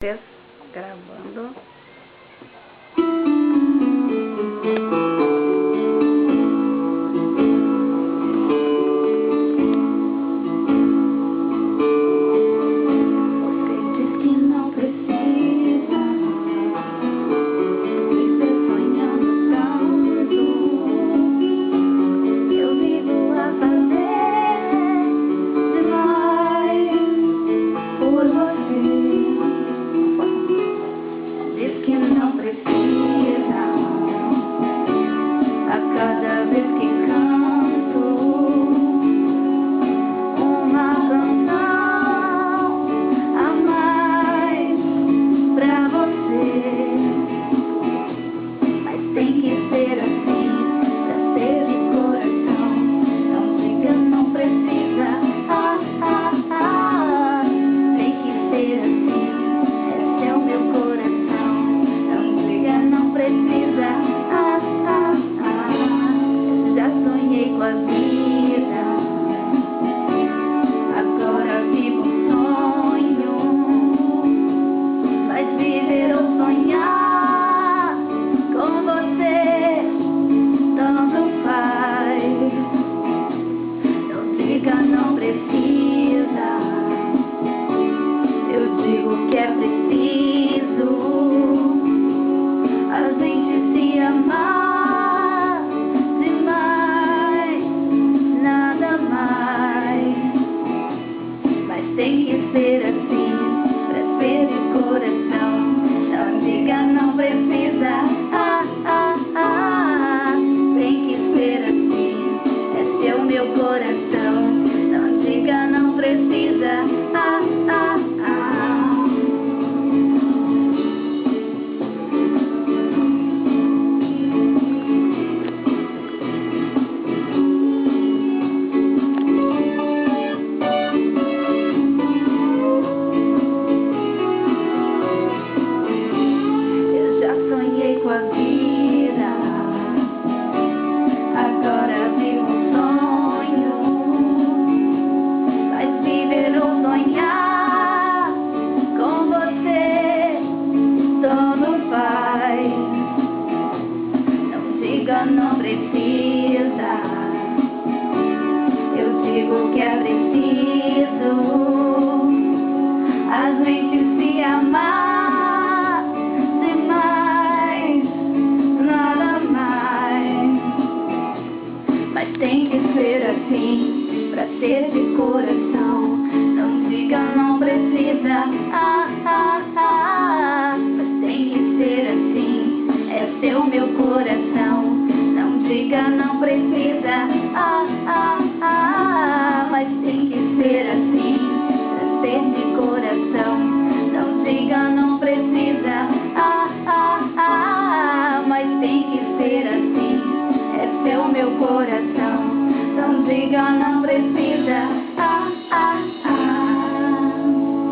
Gravando. Você diz que não precisa viver sonhando tanto. Eu vivo a fazer demais por você. Diz que não precisa. A cada vez que canto uma canção a mais pra você, mas tem que ser assim, pra ser de coração. Não diga não precisa, tem que ser assim, esse é o meu coração. Não diga não precisa, já sonhei com a vida, agora vivo um sonho. Mas viver ou sonhar com você tanto faz. Não diga não precisa, eu digo que é preciso a gente se amar demais, nada mais. Mas tem que ser assim, pra ser de coração. Não diga não precisa, tem que ser assim, esse é o meu coração. Não diga não precisa, com a vida, agora vivo um sonho. Mas viver ou sonhar com você tanto faz. Não diga não precisa, eu digo que é preciso a gente se amar. Mas tem que ser assim, pra ser de coração. Não diga não precisa, mas tem que ser assim, esse é o meu coração. Não diga não precisa, mas tem que ser assim, pra ser de coração. Não diga não precisa, mas tem que ser assim, esse é o meu coração. Não diga não precisa,